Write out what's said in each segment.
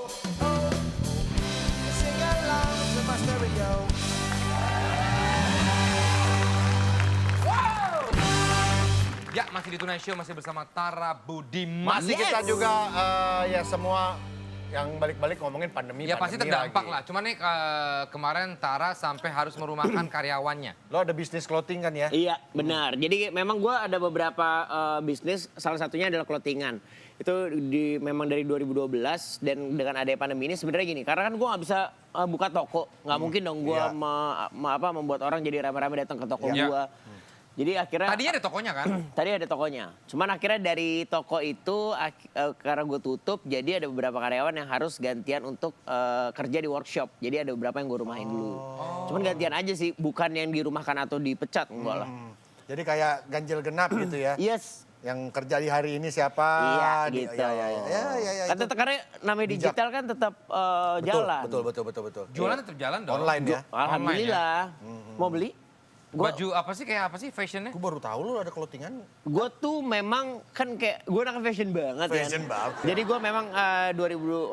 oh. Sing along to my stereo. Ya, masih di Tonight Show, masih bersama Tara Budiman. Masih kita juga ya semua yang balik-balik ngomongin pandemi. Ya pasti terdampak lah. Cuman nih kemarin Tara sampai harus merumahkan karyawannya. Lo ada bisnis clothing kan ya? Iya, benar. Jadi memang gue ada beberapa bisnis, salah satunya adalah clothingan. Itu memang dari 2012 dan dengan adanya pandemi ini sebenarnya gini, karena kan gue nggak bisa buka toko, nggak mungkin dong gue membuat orang jadi rame-rame datang ke toko gue. Jadi akhirnya Tadinya ada tokonya kan? tadi ada tokonya. Cuman akhirnya dari toko itu karena gue tutup, jadi ada beberapa karyawan yang harus gantian untuk kerja di workshop. Jadi ada beberapa yang gue rumahin dulu. Cuman gantian aja sih, bukan yang dirumahkan atau dipecat, enggak lah. Jadi kayak ganjil genap gitu ya? Yes. Yang kerja di hari ini siapa? Iya gitu. Ya, Kan tetap karena namanya digital kan tetap jalan. Betul. Jualan tetap jalan dong. Online ya? Alhamdulillah. Mau beli? Baju apa sih, kayak apa sih fashionnya? Gue baru tahu lo ada clothingan. Gue tuh memang kan kayak gue anak fashion banget Fashion kan. banget. Jadi gue memang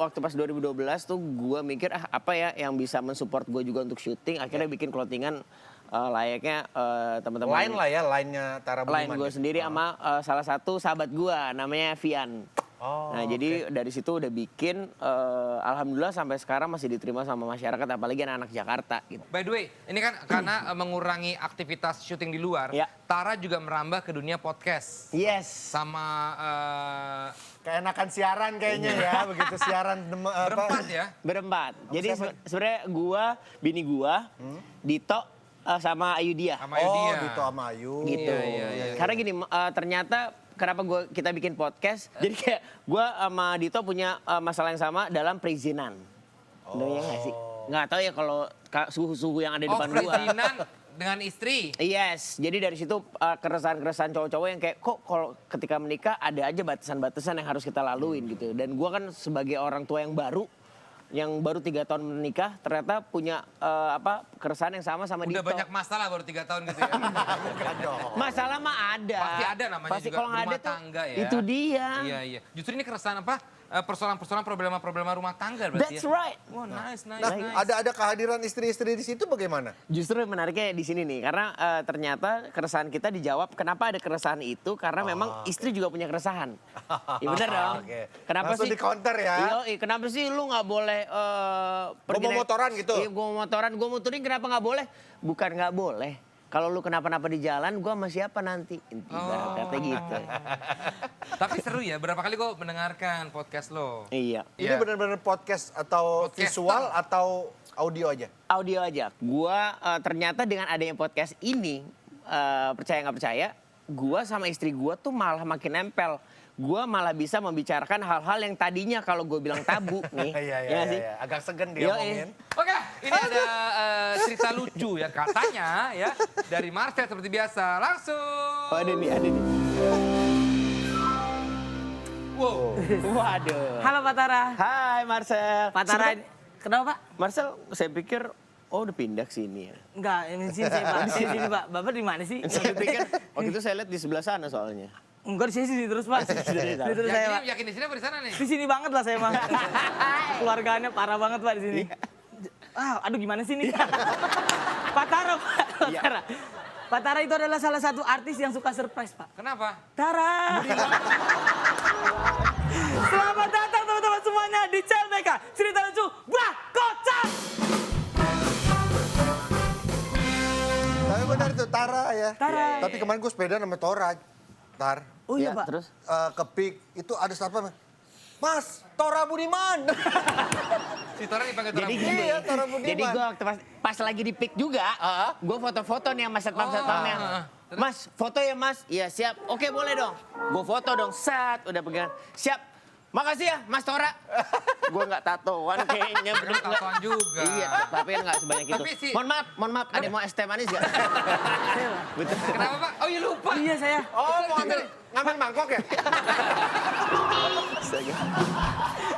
waktu pas 2012 tuh gue mikir apa ya yang bisa mensupport gue juga untuk syuting. Akhirnya bikin clothingan layaknya teman-teman. Lain lah ya, lainnya Tara Budiman. Lain gue sendiri sama salah satu sahabat gue namanya Vian. Nah jadi dari situ udah bikin, alhamdulillah sampai sekarang masih diterima sama masyarakat, apalagi anak-anak Jakarta gitu. By the way, ini kan karena mengurangi aktivitas syuting di luar, Ya. Tara juga merambah ke dunia podcast. Yes. Sama Keenakan siaran kayaknya ya, begitu siaran. berempat ya. Berempat. Jadi siapa? sebenarnya gue, bini gue, Dito sama Ayu Dia. Sama Ayu dia. Dito sama Ayu. Gitu. Iya. Karena gini, ternyata kenapa kita bikin podcast, jadi kayak gue sama Dito punya masalah yang sama dalam perizinan. Bener ya nggak sih? Nggak tahu ya kalau suhu-suhu yang ada di depan gue. perizinan dengan istri. Yes, jadi dari situ keresahan-keresahan cowok-cowok yang kayak kok kalau ketika menikah ada aja batasan-batasan yang harus kita laluin gitu. Dan gue kan sebagai orang tua yang baru 3 tahun menikah, ternyata punya keresahan yang sama Udah Dito. banyak masalah baru 3 tahun gitu ya. Masalah mah ada. Pasti ada namanya Pasti juga kalau nggak ada rumah tuh, tangga ya. itu dia. Iya. Justru ini keresahan apa? Persoalan-persoalan problema rumah tangga berarti That's ya. right. Wah, nice. Nah, ada kehadiran istri-istri di situ bagaimana? Justru menariknya di sini nih, karena ternyata keresahan kita dijawab. Kenapa ada keresahan itu? Karena memang istri juga punya keresahan. Iya benar dong. Oke. Kenapa Langsung sih? di counter ya? Iya, kenapa sih lu nggak boleh pergi mau motoran gitu? Iya, gue motoran, gue muturin kenapa nggak boleh? Bukan nggak boleh. Kalau lu kenapa-napa di jalan, gue sama siapa nanti? Ibarat kata gitu. Tapi seru ya, berapa kali gue mendengarkan podcast lo. Iya. Ini Iya. benar-benar podcast atau Podcaster. visual atau audio aja? Audio aja. Gua ternyata dengan adanya podcast ini, percaya nggak percaya, gua sama istri gua tuh malah makin nempel. Gua malah bisa membicarakan hal-hal yang tadinya kalau gue bilang tabu nih. Iya, ya nggak sih? agak segan Yoi. dia ngomongin. Oke, ini ada cerita lucu ya katanya ya dari Marcel seperti biasa. Langsung. Oh, ada nih. Wow. Waduh. Halo Pak Tara. Hai Marcel. Pak Tara, kenapa Pak? Marcel, saya pikir udah pindah ke sini ya. Enggak, ini di sini saya Pak. Di sini Pak. Bapak di mana sih? Saya pikir waktu itu saya lihat di sebelah sana soalnya. Enggak, di sini terus Pak. Di terus saya Pak. Yakin di sini apa di sana nih? Di sini banget lah saya Pak. Keluarganya parah banget Pak di sini. Aduh gimana sih nih? Pak Tara, Pak Tara. Pak Tara itu adalah salah satu artis yang suka surprise Pak. Kenapa? Tara. Selamat datang teman-teman semuanya di CLBK. Cerita lucu, wah kocak. Tapi benar itu Tara ya. Tara. Tapi kemarin gue sepeda sama Tora. Tar. Oh iya Pak. Terus? Ke PIK itu ada satpam. Mas, Tora Budiman. Si Tora dipanggil Tora Jadi Budiman. gini, Iya, Tora Budiman. jadi gue waktu pas lagi di pick juga, gue foto-foto nih sama satpam-satpamnya. Mas, foto ya mas? Iya siap, oke boleh dong. Gue foto dong, udah pegang. Siap, makasih ya Mas Tora. Gue nggak tatoan kayaknya. Kan tatoan juga. Iya, tapi kan nggak sebanyak itu. Tapi sih- Mohon maaf, ada yang mau es teh manis gak? Betul. Kenapa Pak? Oh iya lupa. Iya saya. Oh, mau ngambil mangkok ya?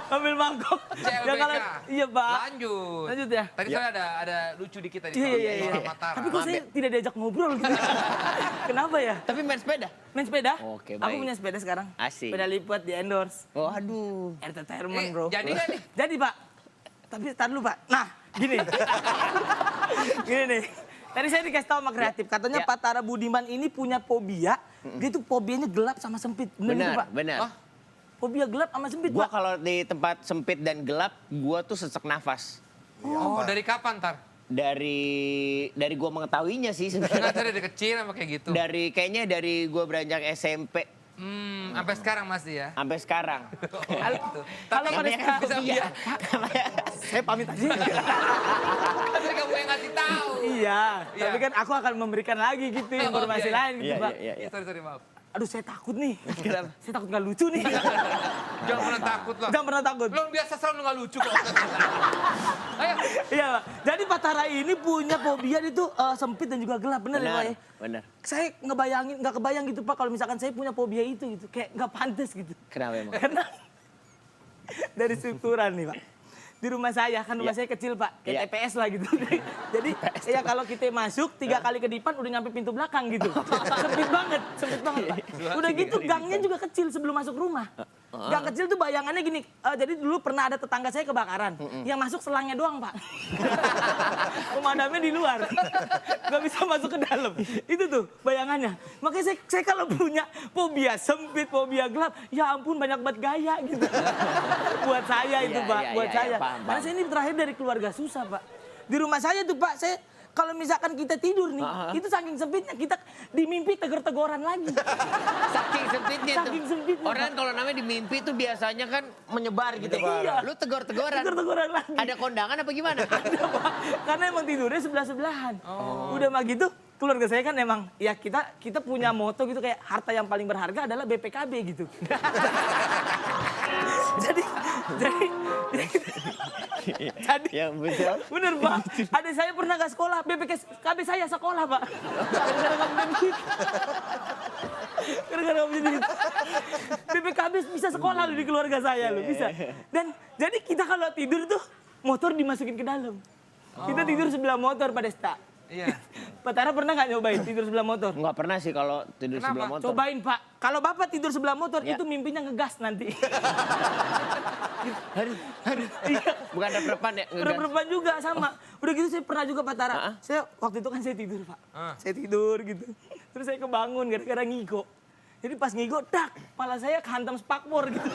Ambil mangkok. CLBK. Ya kalau iya, Pak. Lanjut. Lanjut ya. Tadi soalnya ada lucu dikit tadi. Iya. Soal Mataram. Tapi kok saya tidak diajak ngobrol gitu. Kenapa ya? Tapi main sepeda? Main sepeda? Oke, Aku baik. punya sepeda sekarang. Asik. Sepeda lipat di endorse. Oh, aduh. Entertainment, bro. Jadi nggak nih? Jadi, Pak. Tapi tar dulu, Pak. Nah, gini. Gini nih. Tadi saya dikasih tahu sama kreatif. Katanya Ya. Pak Tara Budiman ini punya fobia. Dia tuh fobianya gelap sama sempit. Bener, gitu, Pak? Benar. Oh. Fobia gelap sama sempit, Gua Pak. kalau di tempat sempit dan gelap, gua tuh sesak nafas. Oh, dari kapan, Tar? Dari gua mengetahuinya sih sebenarnya. Ngajar dari kecil sama kayak gitu? Kayaknya dari gua beranjak SMP Sampai sekarang masih ya? sampai sekarang. Gitu. Kalau Tapi pada Namanya kan bisa fobia. Saya pamit aja. Tapi kamu yang ngasih tahu. Iya, Iya. tapi kan aku akan memberikan lagi gitu informasi iya. lain gitu, Iya, Pak. iya, iya. Sorry, maaf. Aduh, saya takut nih. Saya takut nggak lucu nih. Jangan pernah takut lah. Jangan pernah takut. Lo biasa selalu nggak lucu kok. Ayo. Iya, Pak. Jadi Pak Tara ini punya fobia itu sempit dan juga gelap, bener ya, Pak ya? Benar. Saya nggak kebayang gitu, Pak, kalau misalkan saya punya fobia itu gitu. Kayak nggak pantas gitu. Kenapa emang? Karena dari strukturan nih, Pak. Di rumah saya, kan rumah Iya. saya kecil, Pak. Kayak Iya. TPS lah gitu. Jadi ya kalau kita masuk 3 kali ke depan udah nyampe pintu belakang gitu. Sempit banget, Pak. Udah gitu gangnya juga kecil sebelum masuk rumah. Gang kecil tuh bayangannya gini, jadi dulu pernah ada tetangga saya kebakaran. Yang masuk selangnya doang, Pak. Pemadamnya di luar. Gak bisa masuk ke dalam. Itu tuh bayangannya. Makanya saya kalau punya fobia sempit, fobia gelap, ya ampun banyak banget gaya gitu. Buat saya itu, Iya, Pak. iya, Buat iya, saya. paham, Karena saya ini terakhir dari keluarga susah, Pak. Di rumah saya tuh, Pak, saya kalau misalkan kita tidur nih, itu saking sempitnya kita di mimpi tegor-tegoran lagi. Saking sempitnya tuh. Saking sempitnya, Orang Pak. kalau namanya di mimpi tuh biasanya kan menyebar gitu. Iya. Lu tegor-tegoran. Tegor-tegoran lagi. Ada kondangan apa gimana? Ada, Pak. Karena emang tidurnya sebelah-sebelahan. Udah mah gitu, keluarga saya kan emang ya kita punya moto gitu kayak harta yang paling berharga adalah BPKB gitu. jadi Ya betul. bener, Pak. Adik saya pernah gak sekolah, BPKB saya sekolah, Pak. Gara-gara gak punya duit. Gara-gara gak punya duit. BPKB bisa sekolah loh di keluarga saya loh, bisa. Dan jadi kita kalau tidur tuh motor dimasukin ke dalam. Kita tidur sebelah motor, Pak Desta. Iya. Pak Tara pernah nggak nyobain tidur sebelah motor? Nggak pernah sih kalau tidur Kenapa? sebelah motor. Cobain, Pak. Kalau Bapak tidur sebelah motor, Ya. itu mimpinya ngegas nanti. Iya. Bukan rep-repan ya? ngegas. Rep-repan juga sama. Udah gitu saya pernah juga, Pak Tara. Saya waktu itu kan saya tidur, Pak. Saya tidur gitu. Terus saya kebangun gara-gara ngigo. Jadi pas ngigo, dak, malah saya kehantam spakbor gitu.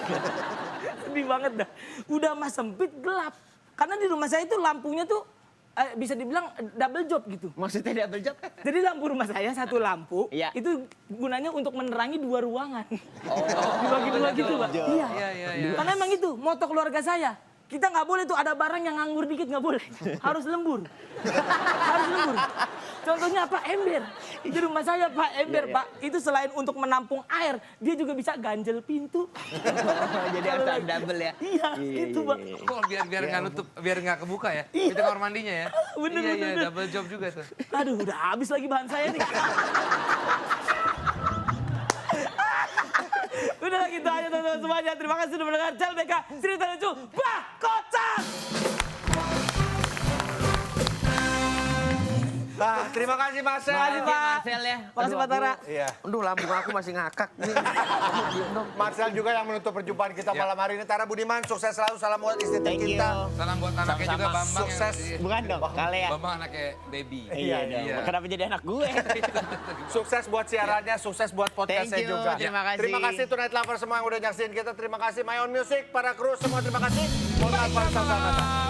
Sedih banget dah. Udah mah sempit, gelap. Karena di rumah saya itu lampunya tuh bisa dibilang double job gitu. Maksudnya double job? Jadi lampu rumah saya satu lampu, Iya. itu gunanya untuk menerangi 2 ruangan. Dibagi 2 gitu, Pak. Iya. Iya. Karena emang itu moto keluarga saya. Kita nggak boleh tuh ada barang yang nganggur dikit, nggak boleh. Harus lembur. Harus lembur. Contohnya apa? Ember. Di rumah saya, Pak, ember, Pak. Itu selain untuk menampung air, dia juga bisa ganjel pintu. Jadi harus ada double ya? Iya, gitu, Pak. Kok biar nggak nutup, biar nggak kebuka ya? Di kamar mandinya ya? Bener, Iya, bener. double job juga tuh. Aduh, udah habis lagi bahan saya nih. Udah gitu aja teman-teman semuanya. Terima kasih sudah mendengar CLBK Cerita Lucu Bah Kocak. Nah, terima kasih Marcel. Terima kasih, Pak. Marcel ya. Makasih, Pak Tara. Iya. Aduh, lambung aku masih ngakak. Marcel juga yang menutup perjumpaan kita malam hari ini. Tara Budiman, sukses selalu. Salam buat istri Thank you. kita. Salam buat anaknya juga Sama-sama. Bambang. Sukses. Bukan dong, kalian. Bambang anaknya baby. Iya dong. Iya. Kenapa jadi anak gue? Sukses buat siarannya, sukses buat podcastnya Thank you, juga. terima kasih. Terima kasih Tonight Lover semua yang udah nyaksiin kita. Terima kasih My Own Music, para kru semua terima kasih. Mohon maaf, salam.